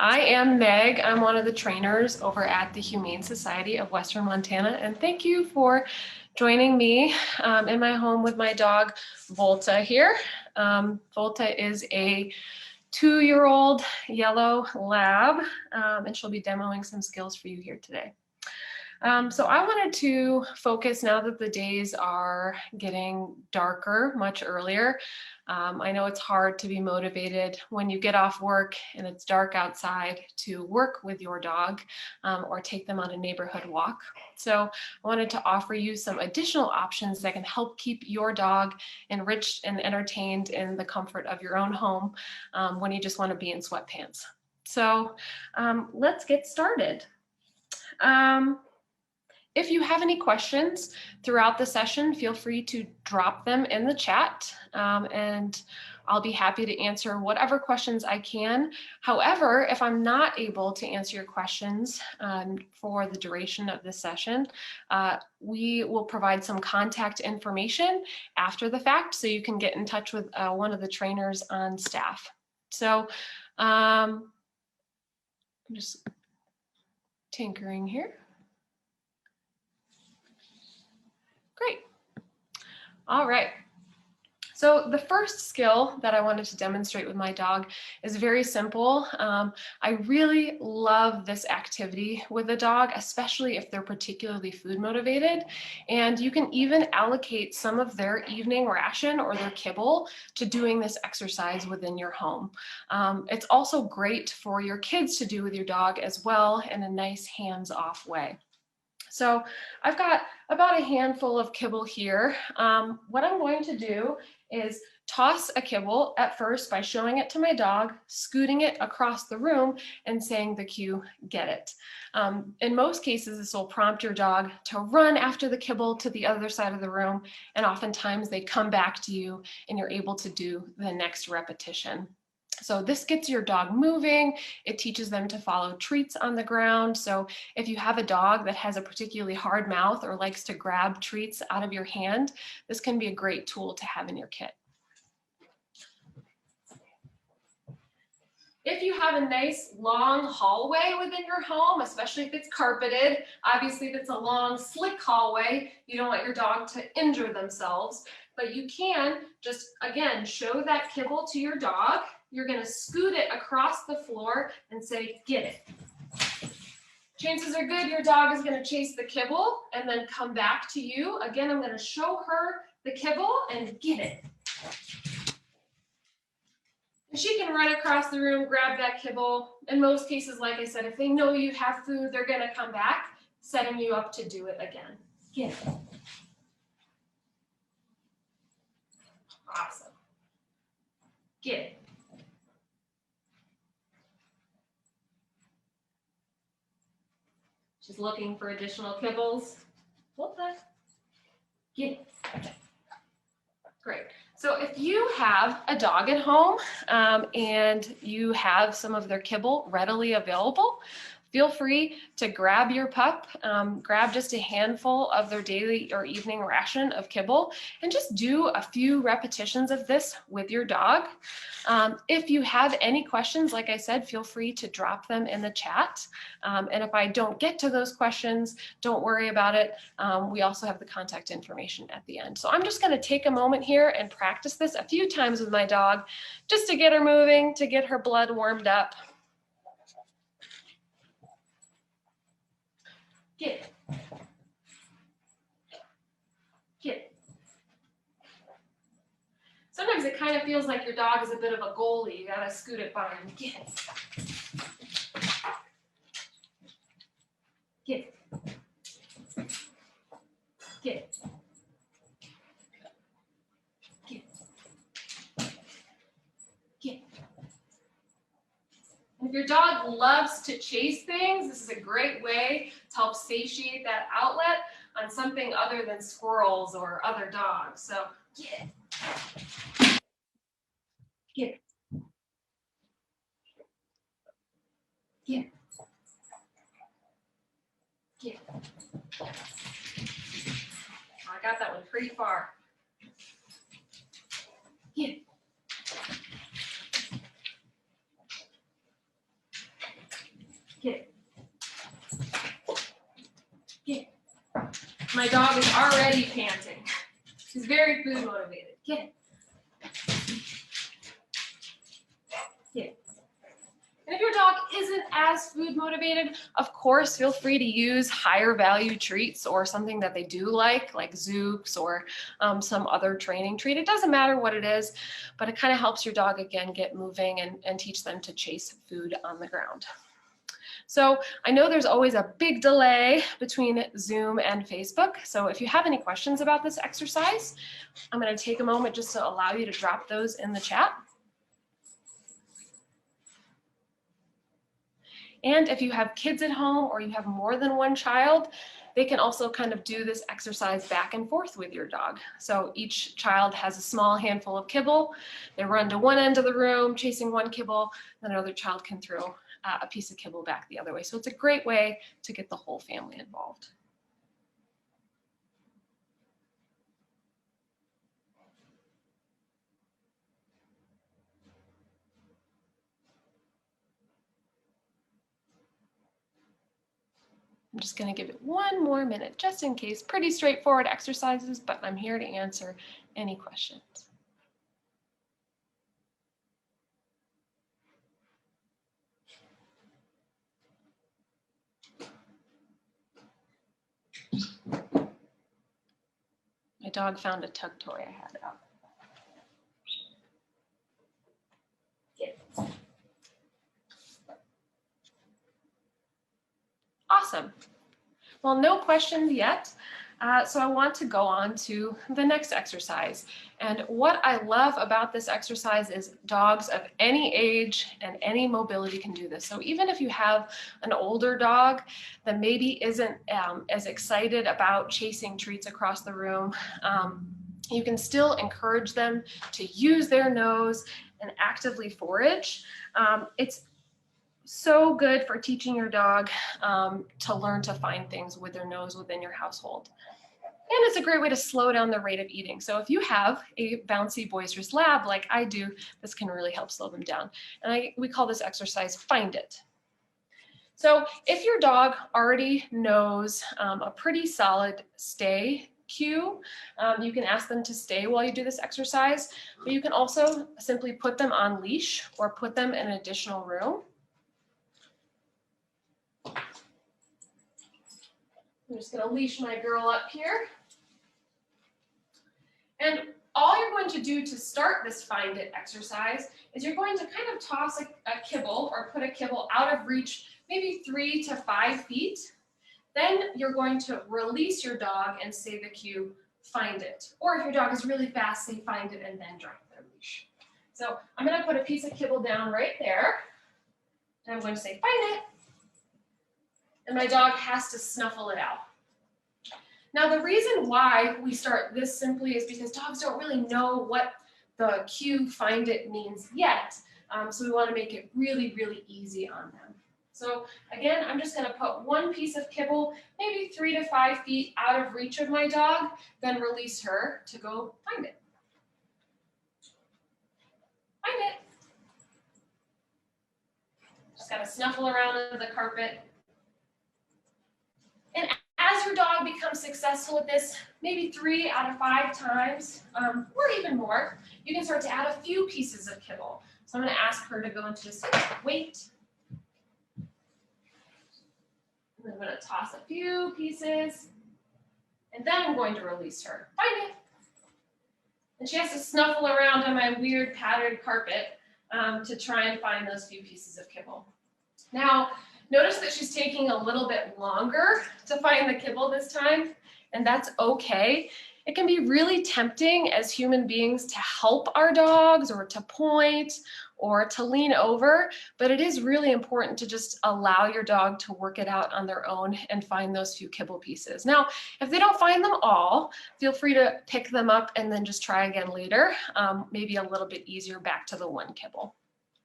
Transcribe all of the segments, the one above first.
I am Meg. I'm one of the trainers over at the Humane Society of Western Montana, and thank you for joining me in my home with my dog Volta here. Volta is a 2-year-old yellow lab, and she'll be demoing some skills for you here today. So I wanted to focus, now that the days are getting darker much earlier. I know it's hard to be motivated when you get off work and it's dark outside to work with your dog or take them on a neighborhood walk. So I wanted to offer you some additional options that can help keep your dog enriched and entertained in the comfort of your own home when you just want to be in sweatpants. So let's get started. If you have any questions throughout the session, feel free to drop them in the chat, and I'll be happy to answer whatever questions I can. However, if I'm not able to answer your questions for the duration of this session, we will provide some contact information after the fact, so you can get in touch with one of the trainers on staff. So I'm just tinkering here. Great. All right. So the first skill that I wanted to demonstrate with my dog is very simple. I really love this activity with a dog, especially if they're particularly food motivated. And you can even allocate some of their evening ration or their kibble to doing this exercise within your home. It's also great for your kids to do with your dog as well, in a nice hands-off way. So I've got about a handful of kibble here. What I'm going to do is toss a kibble at first by showing it to my dog, scooting it across the room, and saying the cue, get it. In most cases, this will prompt your dog to run after the kibble to the other side of the room, and oftentimes they come back to you and you're able to do the next repetition. So this gets your dog moving. It teaches them to follow treats on the ground. So if you have a dog that has a particularly hard mouth or likes to grab treats out of your hand, this can be a great tool to have in your kit. If you have a nice long hallway within your home, especially if it's carpeted, obviously if it's a long slick hallway, you don't want your dog to injure themselves, but you can just, again, show that kibble to your dog. You're going to scoot it across the floor and say, get it. Chances are good your dog is going to chase the kibble and then come back to you. Again, I'm going to show her the kibble and get it. And she can run across the room, grab that kibble. In most cases, like I said, if they know you have food, they're going to come back, setting you up to do it again. Get it. Awesome. Get it. She's looking for additional kibbles. Hold that. Get it. Okay. Great. So if you have a dog at home and you have some of their kibble readily available, feel free to grab your pup, grab just a handful of their daily or evening ration of kibble, and just do a few repetitions of this with your dog. If you have any questions, like I said, feel free to drop them in the chat. And if I don't get to those questions, don't worry about it. We also have the contact information at the end. So I'm just going to take a moment here and practice this a few times with my dog, just to get her moving, to get her blood warmed up. Get it. Get it. Sometimes it kind of feels like your dog is a bit of a goalie. You gotta scoot it by and get it. Get it. Get it. Get it. Get it. If your dog loves to chase things, this is a great way to help satiate that outlet on something other than squirrels or other dogs. So get it. Get it. Get it. Get it. I got that one pretty far. Get it. Get it. Get it. My dog is already panting. She's very food motivated. Get it. Get it. And if your dog isn't as food motivated, of course, feel free to use higher value treats or something that they do like Zooks or some other training treat. It doesn't matter what it is, but it kind of helps your dog, again, get moving and teach them to chase food on the ground. So I know there's always a big delay between Zoom and Facebook. So if you have any questions about this exercise, I'm going to take a moment just to allow you to drop those in the chat. And if you have kids at home or you have more than one child, they can also kind of do this exercise back and forth with your dog. So each child has a small handful of kibble. They run to one end of the room chasing one kibble, then another child can throw a piece of kibble back the other way. So it's a great way to get the whole family involved. I'm just going to give it one more minute just in case. Pretty straightforward exercises, but I'm here to answer any questions. My dog found a Tug Toy I had out. Awesome. Well, no questions yet. So I want to go on to the next exercise. And what I love about this exercise is dogs of any age and any mobility can do this. So even if you have an older dog that maybe isn't as excited about chasing treats across the room, you can still encourage them to use their nose and actively forage. It's so good for teaching your dog to learn to find things with their nose within your household. And it's a great way to slow down the rate of eating. So if you have a bouncy, boisterous lab like I do, this can really help slow them down. And we call this exercise Find It. So if your dog already knows a pretty solid stay cue, you can ask them to stay while you do this exercise, but you can also simply put them on leash or put them in an additional room. I'm just going to leash my girl up here. And all you're going to do to start this Find It exercise is you're going to kind of toss a kibble or put a kibble out of reach, maybe 3 to 5 feet. Then you're going to release your dog and say the cue, Find It. Or if your dog is really fast, say Find It and then drop their leash. So I'm going to put a piece of kibble down right there. And I'm going to say Find It. And my dog has to snuffle it out. Now, the reason why we start this simply is because dogs don't really know what the cue Find It means yet. So we want to make it really, really easy on them. So again, I'm just going to put one piece of kibble, maybe 3 to 5 feet out of reach of my dog, then release her to go find it. Find it. Just got to snuffle around under the carpet. And as your dog becomes successful at this, maybe 3 out of 5 times, or even more, you can start to add a few pieces of kibble. So I'm going to ask her to go into this wait. And I'm going to toss a few pieces, and then I'm going to release her. Find it. And she has to snuffle around on my weird patterned carpet to try and find those few pieces of kibble. Now, notice that she's taking a little bit longer to find the kibble this time, and that's okay. It can be really tempting as human beings to help our dogs or to point or to lean over, but it is really important to just allow your dog to work it out on their own and find those few kibble pieces. Now, if they don't find them all, feel free to pick them up and then just try again later, maybe a little bit easier back to the one kibble.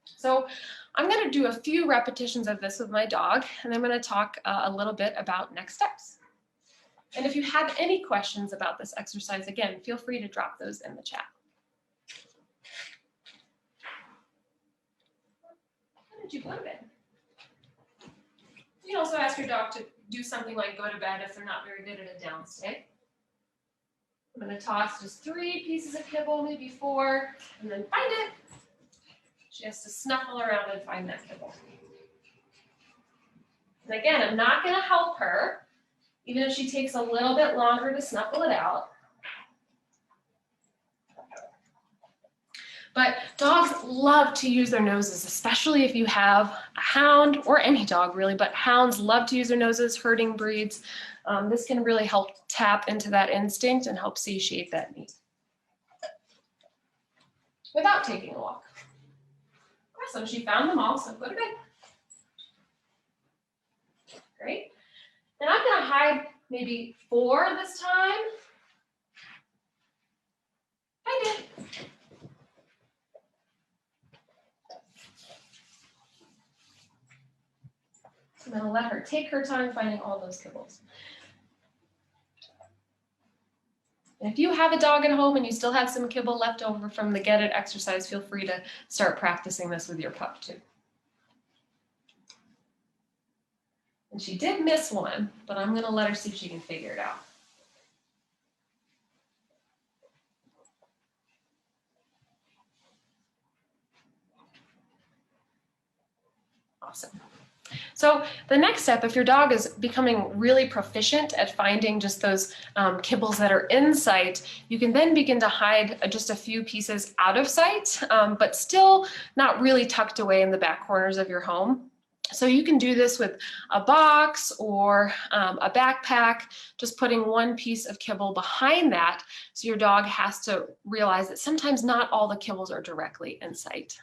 So I'm going to do a few repetitions of this with my dog, and I'm going to talk a little bit about next steps. And if you have any questions about this exercise, again, feel free to drop those in the chat. How did you go to bed? You can also ask your dog to do something like go to bed if they're not very good at a down stay. I'm going to toss just 3 pieces of kibble, maybe 4, and then find it. She has to snuffle around and find that kibble. And again, I'm not going to help her, even if she takes a little bit longer to snuffle it out. But dogs love to use their noses, especially if you have a hound, or any dog really, but hounds love to use their noses, herding breeds. This can really help tap into that instinct and help satiate that need without taking a walk. Awesome, she found them all, so go to bed. Great. And I'm going to hide maybe 4 this time. I did. I'm going to let her take her time finding all those kibbles. And if you have a dog at home and you still have some kibble left over from the Get It exercise, feel free to start practicing this with your pup too. And she did miss one, but I'm going to let her see if she can figure it out. Awesome. So the next step, if your dog is becoming really proficient at finding just those kibbles that are in sight, you can then begin to hide just a few pieces out of sight, but still not really tucked away in the back corners of your home. So you can do this with a box or a backpack, just putting 1 piece of kibble behind that, so your dog has to realize that sometimes not all the kibbles are directly in sight.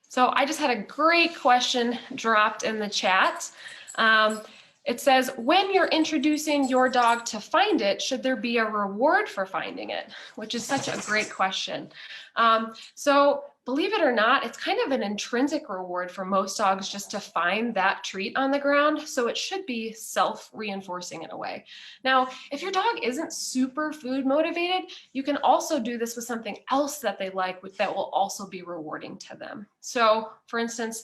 So I just had a great question dropped in the chat. It says, when you're introducing your dog to find it, should there be a reward for finding it? Which is such a great question. So believe it or not, it's kind of an intrinsic reward for most dogs just to find that treat on the ground. So it should be self-reinforcing in a way. Now, if your dog isn't super food motivated, you can also do this with something else that they like that will also be rewarding to them. So for instance,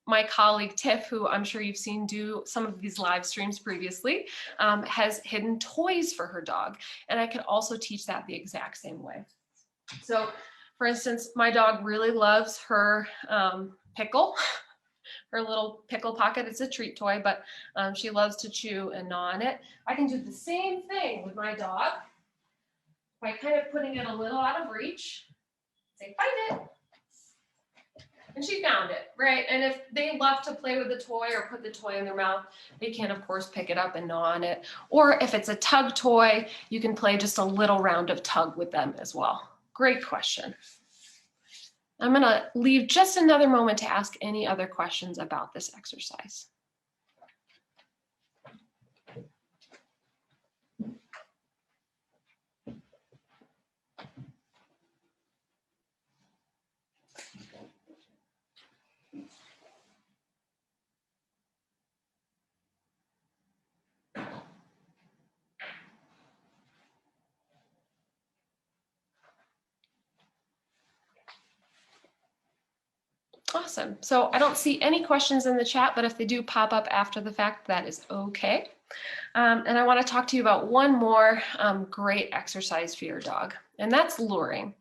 my colleague Tiff, who I'm sure you've seen do some of these live streams previously, has hidden toys for her dog. And I can also teach that the exact same way. So for instance, my dog really loves her pickle, her little pickle pocket. It's a treat toy, but she loves to chew and gnaw on it. I can do the same thing with my dog by kind of putting it a little out of reach. Say, find it. And she found it, right? And if they love to play with the toy or put the toy in their mouth, they can, of course, pick it up and gnaw on it. Or if it's a tug toy, you can play just a little round of tug with them as well. Great question. I'm going to leave just another moment to ask any other questions about this exercise. Awesome. So I don't see any questions in the chat, but if they do pop up after the fact, that is okay. And I want to talk to you about one more great exercise for your dog, and that's luring.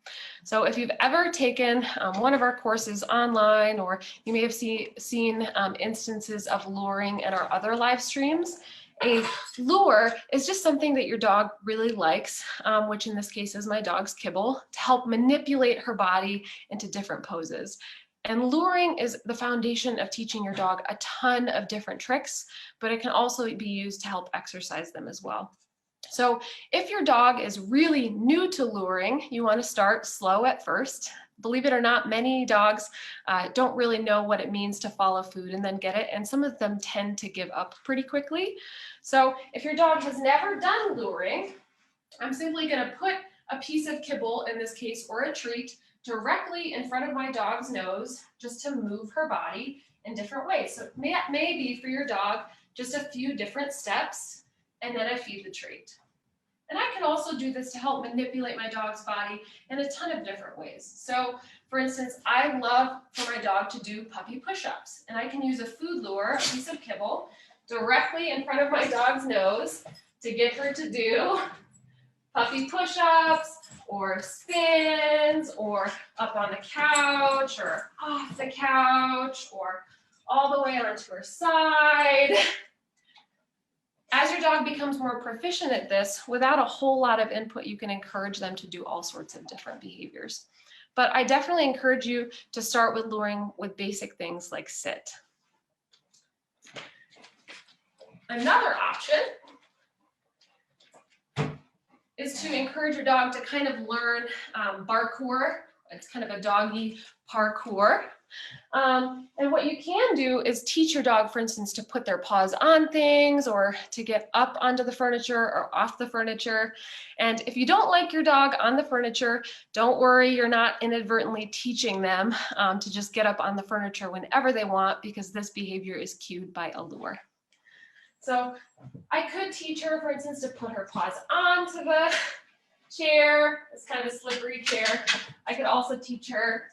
So if you've ever taken one of our courses online, or you may have seen instances of luring in our other live streams, a lure is just something that your dog really likes, which in this case is my dog's kibble, to help manipulate her body into different poses. And luring is the foundation of teaching your dog a ton of different tricks, but it can also be used to help exercise them as well. So if your dog is really new to luring, you want to start slow at first. Believe it or not, many dogs don't really know what it means to follow food and then get it, and some of them tend to give up pretty quickly. So if your dog has never done luring, I'm simply going to put a piece of kibble, in this case, or a treat, directly in front of my dog's nose, just to move her body in different ways. So that may be for your dog just a few different steps, and then I feed the treat. And I can also do this to help manipulate my dog's body in a ton of different ways. So for instance, I love for my dog to do puppy push-ups, and I can use a food lure, a piece of kibble, directly in front of my dog's nose to get her to do puppy push-ups or spins or up on the couch or off the couch or all the way onto her side. As your dog becomes more proficient at this, without a whole lot of input, you can encourage them to do all sorts of different behaviors. But I definitely encourage you to start with luring with basic things like sit. Another option is to encourage your dog to kind of learn parkour. It's kind of a doggy parkour. And what you can do is teach your dog, for instance, to put their paws on things or to get up onto the furniture or off the furniture. And if you don't like your dog on the furniture, don't worry, you're not inadvertently teaching them to just get up on the furniture whenever they want, because this behavior is cued by a lure. So I could teach her, for instance, to put her paws onto the chair. It's kind of a slippery chair. I could also teach her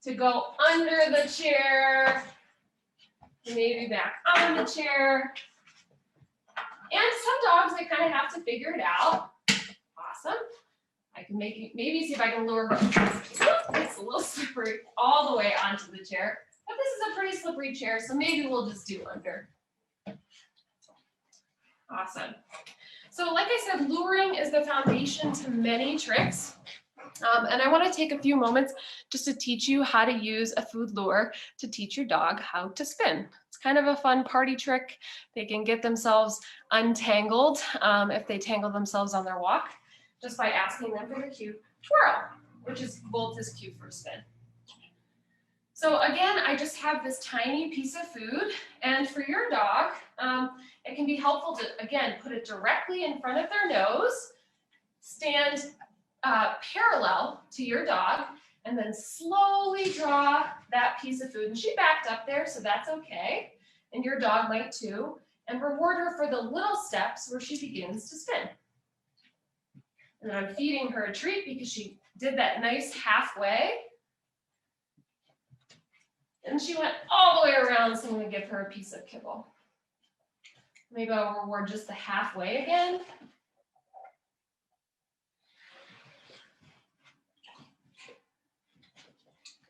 to go under the chair, maybe back on the chair. And some dogs, they kind of have to figure it out. Awesome. I can maybe see if I can lure her. It's a little slippery all the way onto the chair, but this is a pretty slippery chair, so maybe we'll just do under. Awesome. So like I said, luring is the foundation to many tricks. And I want to take a few moments just to teach you how to use a food lure to teach your dog how to spin. It's kind of a fun party trick. They can get themselves untangled if they tangle themselves on their walk, just by asking them for the cue, twirl, which is both is cue for spin. So again, I just have this tiny piece of food, and for your dog, it can be helpful to, again, put it directly in front of their nose, stand parallel to your dog, and then slowly draw that piece of food. And she backed up there, so that's okay. And your dog might too. And reward her for the little steps where she begins to spin. And I'm feeding her a treat because she did that nice halfway. And she went all the way around, so I'm going to give her a piece of kibble. Maybe I'll reward just the halfway again.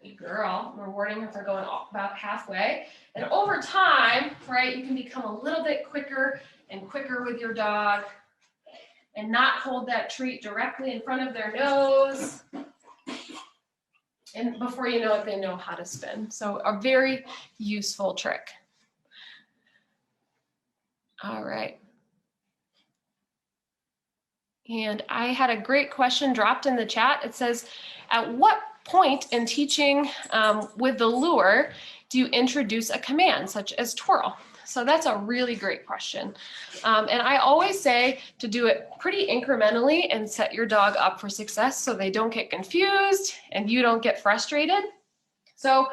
Good girl. I'm rewarding her for going about halfway. And over time, right, you can become a little bit quicker and quicker with your dog and not hold that treat directly in front of their nose. And before you know it, they know how to spin. So a very useful trick. All right. And I had a great question dropped in the chat. It says, at what point in teaching with the lure do you introduce a command such as twirl? So that's a really great question. And I always say to do it pretty incrementally and set your dog up for success so they don't get confused and you don't get frustrated. So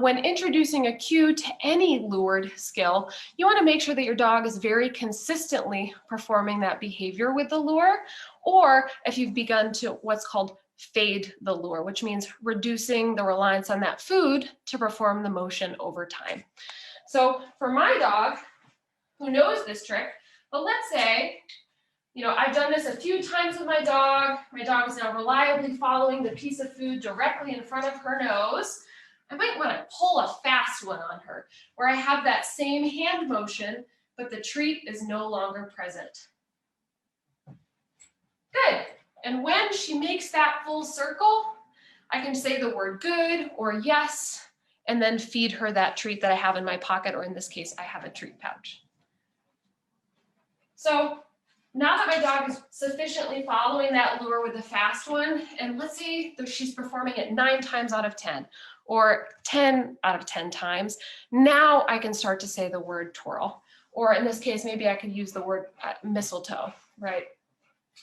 when introducing a cue to any lured skill, you want to make sure that your dog is very consistently performing that behavior with the lure, or if you've begun to what's called fade the lure, which means reducing the reliance on that food to perform the motion over time. So for my dog, who knows this trick, but let's say, you know, I've done this a few times with my dog is now reliably following the piece of food directly in front of her nose. I might want to pull a fast one on her, where I have that same hand motion, but the treat is no longer present. Good. And when she makes that full circle, I can say the word good or yes, and then feed her that treat that I have in my pocket, or in this case, I have a treat pouch. So now that my dog is sufficiently following that lure with the fast one, and let's say that she's performing it 9 times out of 10, or 10 out of 10 times, now I can start to say the word twirl. Or in this case, maybe I could use the word mistletoe, right?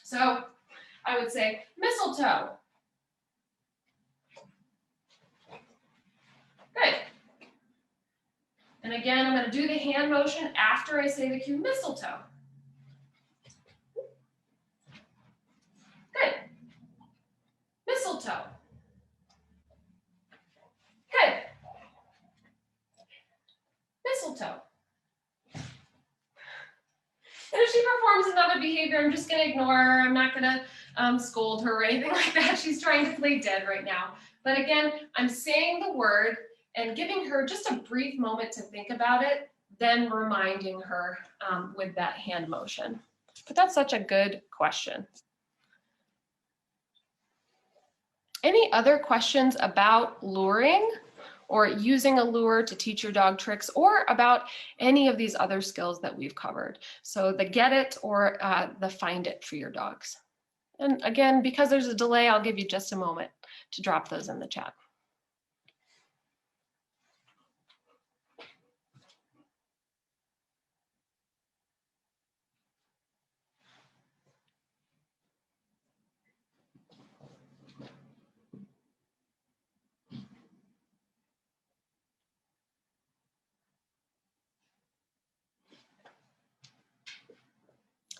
So I would say mistletoe. Good. And again, I'm going to do the hand motion after I say the cue mistletoe. mistletoe. Good. Mistletoe. And if she performs another behavior, I'm just going to ignore her. I'm not going to scold her or anything like that. She's trying to play dead right now. But again, I'm saying the word and giving her just a brief moment to think about it, then reminding her with that hand motion. But that's such a good question. Any other questions about luring or using a lure to teach your dog tricks, or about any of these other skills that we've covered? So the get it or the find it for your dogs. And again, because there's a delay, I'll give you just a moment to drop those in the chat.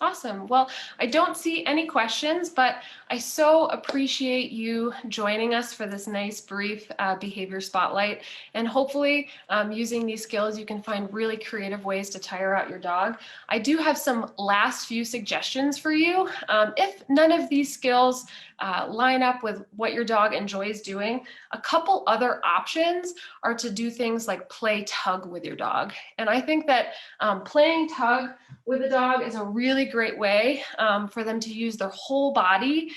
Awesome. Well, I don't see any questions, but I so appreciate you joining us for this nice brief behavior spotlight. And hopefully using these skills, you can find really creative ways to tire out your dog. I do have some last few suggestions for you. If none of these skills line up with what your dog enjoys doing, a couple other options are to do things like play tug with your dog. And I think that playing tug with a dog is a really great way for them to use their whole body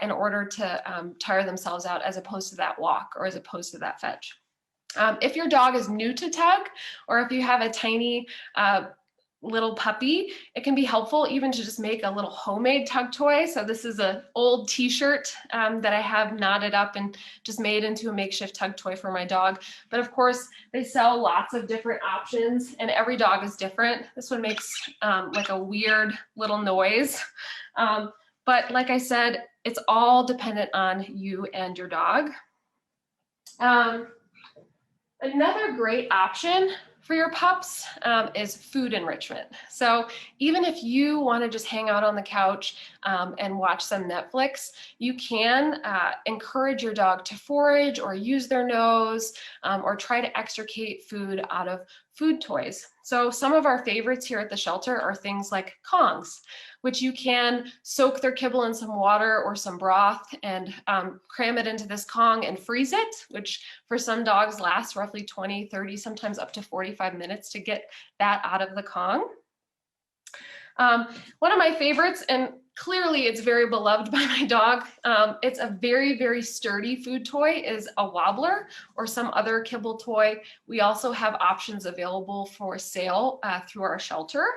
in order to tire themselves out, as opposed to that walk or as opposed to that fetch. If your dog is new to tug, or if you have a tiny little puppy, it can be helpful even to just make a little homemade tug toy. So this is an old t-shirt that I have knotted up and just made into a makeshift tug toy for my dog. But of course, they sell lots of different options and every dog is different. This one makes like a weird little noise. But like I said, it's all dependent on you and your dog. Another great option for your pups is food enrichment. So even if you want to just hang out on the couch and watch some Netflix, you can encourage your dog to forage or use their nose or try to extricate food out of food toys. So some of our favorites here at the shelter are things like Kongs, which you can soak their kibble in some water or some broth and cram it into this Kong and freeze it, which for some dogs lasts roughly 20, 30, sometimes up to 45 minutes to get that out of the Kong. One of my favorites, and clearly it's very beloved by my dog, it's a very, very sturdy food toy, is a wobbler or some other kibble toy. We also have options available for sale through our shelter.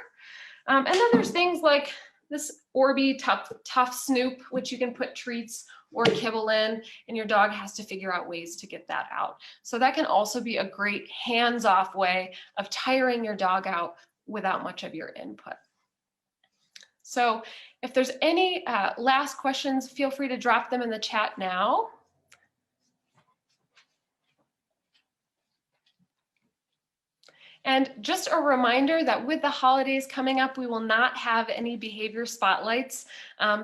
And then there's things like this Orby tough Snoop, which you can put treats or kibble in, and your dog has to figure out ways to get that out. So that can also be a great hands-off way of tiring your dog out without much of your input. So if there's any last questions, feel free to drop them in the chat now. And just a reminder that with the holidays coming up, we will not have any behavior spotlights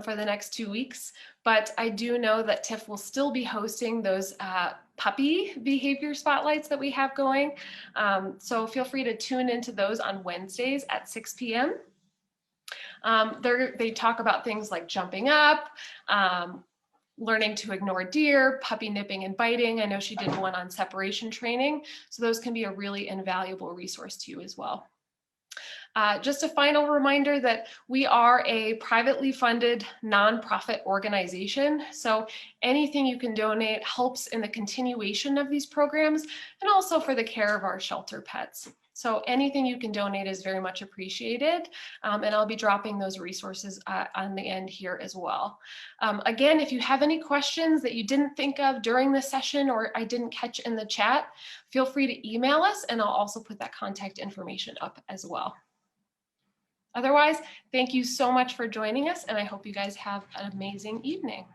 for the next 2 weeks, but I do know that TIFF will still be hosting those puppy behavior spotlights that we have going. So feel free to tune into those on Wednesdays at 6 p.m. They talk about things like jumping up, learning to ignore deer, puppy nipping and biting. I know she did one on separation training, so those can be a really invaluable resource to you as well. Just a final reminder that we are a privately funded nonprofit organization, so anything you can donate helps in the continuation of these programs and also for the care of our shelter pets. So anything you can donate is very much appreciated, and I'll be dropping those resources on the end here as well. Again, if you have any questions that you didn't think of during the session or I didn't catch in the chat, feel free to email us and I'll also put that contact information up as well. Otherwise, thank you so much for joining us and I hope you guys have an amazing evening.